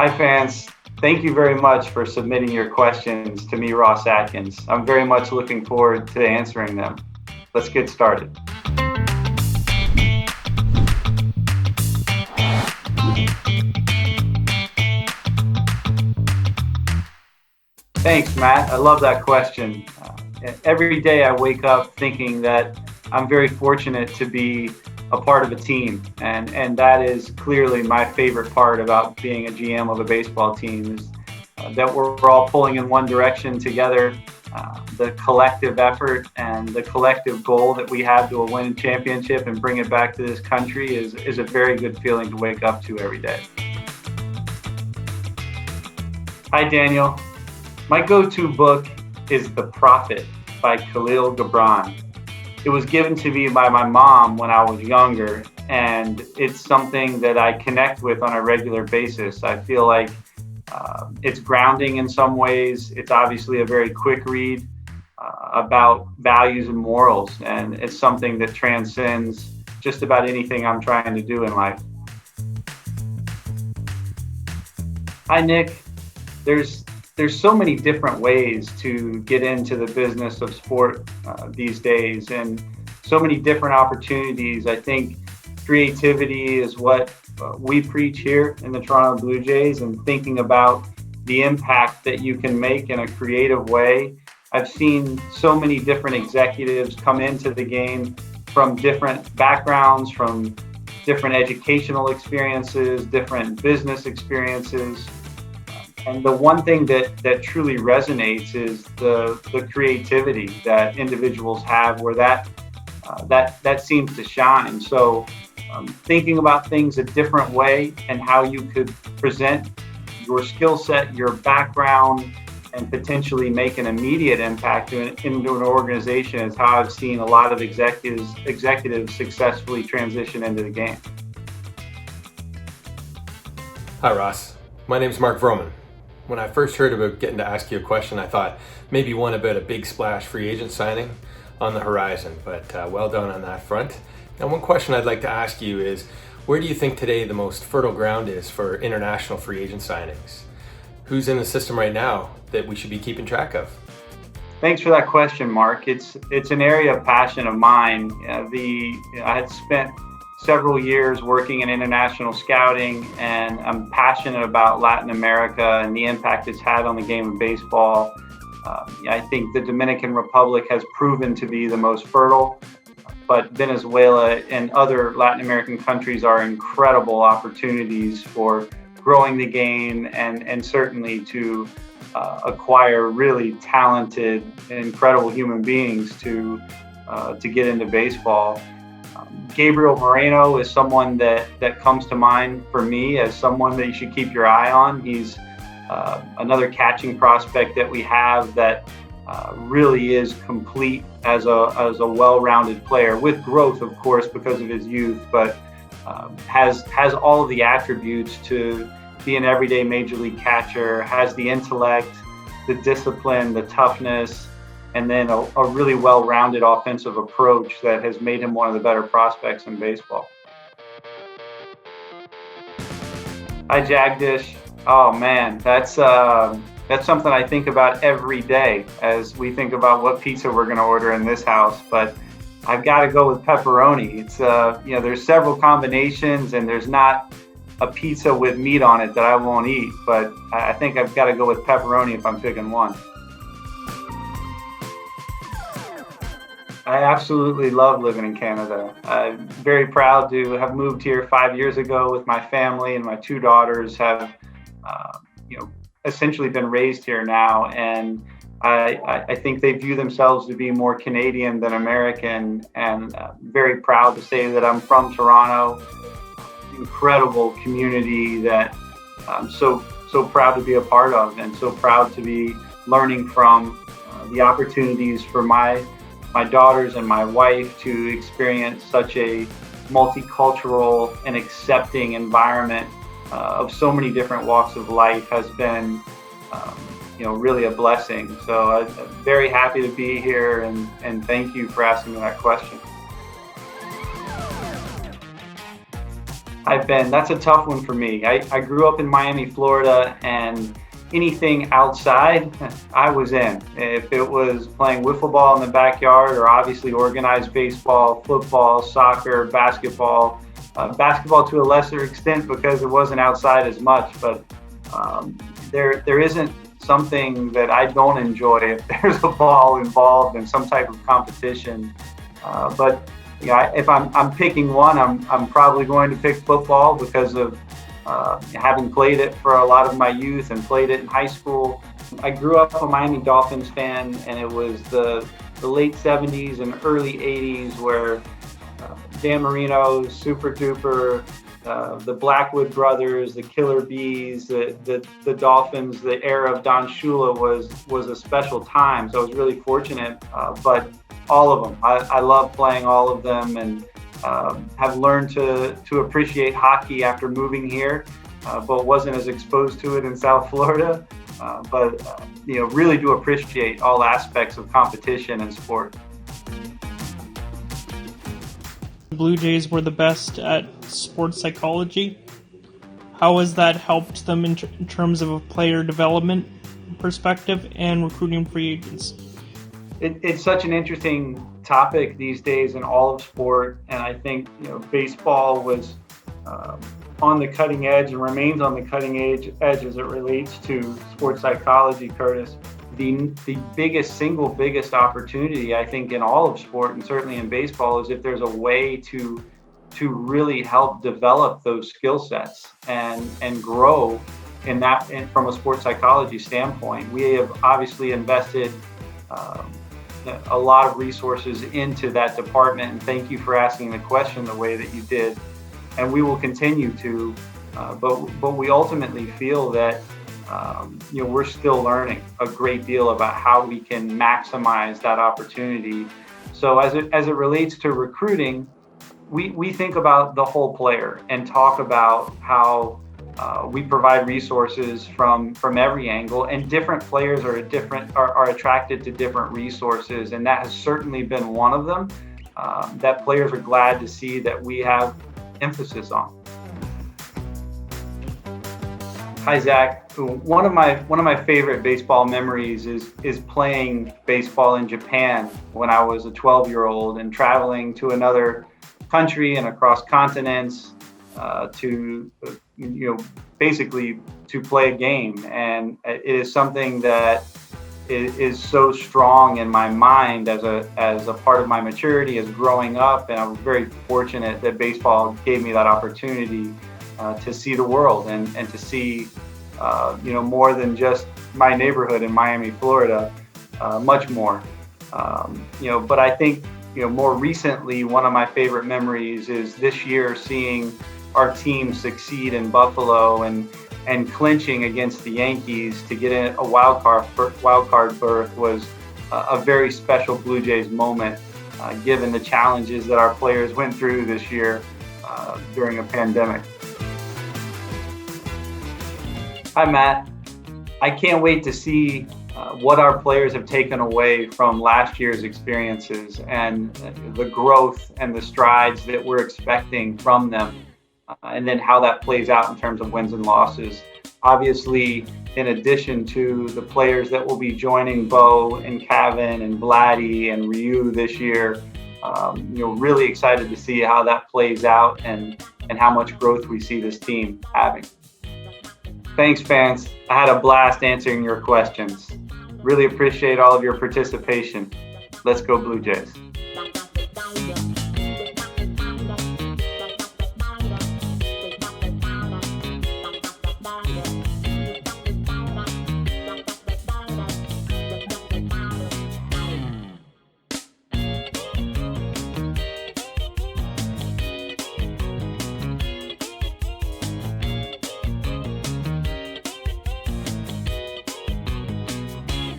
Hi, fans. Thank you very much for submitting your questions to me, Ross Atkins. I'm very much looking forward to answering them. Let's get started. Thanks, Matt. I love that question. Every day I wake up thinking that I'm very fortunate to be a part of a team, and that is clearly my favorite part about being a GM of a baseball team is that we're all pulling in one direction together. The collective effort and the collective goal that we have to win a championship and bring it back to this country is a very good feeling to wake up to every day. Hi, Daniel. My go-to book is The Prophet by Khalil Gibran. It was given to me by my mom when I was younger, and it's something that I connect with on a regular basis. I feel like it's grounding in some ways. It's obviously a very quick read about values and morals, and it's something that transcends just about anything I'm trying to do in life. Hi, Nick. There's so many different ways to get into the business of sport these days, and so many different opportunities. I think creativity is what we preach here in the Toronto Blue Jays, and thinking about the impact that you can make in a creative way. I've seen so many different executives come into the game from different backgrounds, from different educational experiences, different business experiences. And the one thing that truly resonates is the creativity that individuals have, where that seems to shine. So thinking about things a different way and how you could present your skill set, your background, and potentially make an immediate impact into an organization is how I've seen a lot of executives successfully transition into the game. Hi, Ross. My name's Mark Vroman. When I first heard about getting to ask you a question, I thought maybe one about a big splash free agent signing on the horizon, but well done on that front. Now, one question I'd like to ask you is, where do you think today the most fertile ground is for international free agent signings? Who's in the system right now that we should be keeping track of? Thanks for that question, Mark. It's an area of passion of mine. I had spent several years working in international scouting, and I'm passionate about Latin America and the impact it's had on the game of baseball. I think the Dominican Republic has proven to be the most fertile, but Venezuela and other Latin American countries are incredible opportunities for growing the game and certainly to acquire really talented, incredible human beings to get into baseball. Gabriel Moreno is someone that comes to mind for me as someone that you should keep your eye on. He's another catching prospect that we have that really is complete as a well-rounded player, with growth, of course, because of his youth, but has all of the attributes to be an everyday major league catcher, has the intellect, the discipline, the toughness, and then a really well-rounded offensive approach that has made him one of the better prospects in baseball. Hi, Jagdish. Oh man, that's something I think about every day as we think about what pizza we're going to order in this house. But I've got to go with pepperoni. It's there's several combinations, and there's not a pizza with meat on it that I won't eat. But I think I've got to go with pepperoni if I'm picking one. I absolutely love living in Canada. I'm very proud to have moved here 5 years ago with my family, and my two daughters have, essentially been raised here now. And I think they view themselves to be more Canadian than American, and very proud to say that I'm from Toronto. Incredible community that I'm so proud to be a part of, and so proud to be learning from. The opportunities for my daughters and my wife to experience such a multicultural and accepting environment of so many different walks of life has been, really a blessing. So I'm very happy to be here, and thank you for asking me that question. That's a tough one for me. I grew up in Miami, Florida, and anything outside, I was in. If it was playing wiffle ball in the backyard, or obviously organized baseball, football, soccer, basketball, basketball to a lesser extent because it wasn't outside as much, but there isn't something that I don't enjoy if there's a ball involved in some type of competition. But yeah, if I'm picking one, I'm probably going to pick football because of having played it for a lot of my youth and played it in high school. I grew up a Miami Dolphins fan, and it was the late 70s and early 80s where Dan Marino, Super Duper, the Blackwood brothers, the Killer Bees, the Dolphins, the era of Don Shula was a special time. So I was really fortunate, but all of them. I love playing all of them, and have learned to appreciate hockey after moving here, but wasn't as exposed to it in South Florida. But really do appreciate all aspects of competition and sport. The Blue Jays were the best at sports psychology. How has that helped them in terms of a player development perspective and recruiting free agents? It's such an interesting topic these days in all of sport, and I think baseball was on the cutting edge and remains on the cutting edge as it relates to sports psychology, Curtis. The single biggest opportunity I think in all of sport, and certainly in baseball, is if there's a way to really help develop those skill sets and grow in that from a sports psychology standpoint. We have obviously invested a lot of resources into that department, and thank you for asking the question the way that you did. And we will continue to, but we ultimately feel that we're still learning a great deal about how we can maximize that opportunity. So as it relates to recruiting, we think about the whole player and talk about how we provide resources from every angle, and different players are attracted to different resources, and that has certainly been one of them that players are glad to see that we have emphasis on. Hi, Zach. One of my favorite baseball memories is playing baseball in Japan when I was a 12-year-old and traveling to another country and across continents to basically to play a game. And it is something that is so strong in my mind as a part of my maturity as growing up. And I was very fortunate that baseball gave me that opportunity to see the world and to see more than just my neighborhood in Miami, Florida, much more. But I think more recently, one of my favorite memories is this year seeing our team succeed in Buffalo and clinching against the Yankees to get in a wild card berth was a very special Blue Jays moment, given the challenges that our players went through this year during a pandemic. Hi, Matt. I can't wait to see what our players have taken away from last year's experiences and the growth and the strides that we're expecting from them, and then how that plays out in terms of wins and losses. Obviously, in addition to the players that will be joining Bo and Kevin and Vladdy and Ryu this year, really excited to see how that plays out and how much growth we see this team having. Thanks, fans. I had a blast answering your questions. Really appreciate all of your participation. Let's go Blue Jays.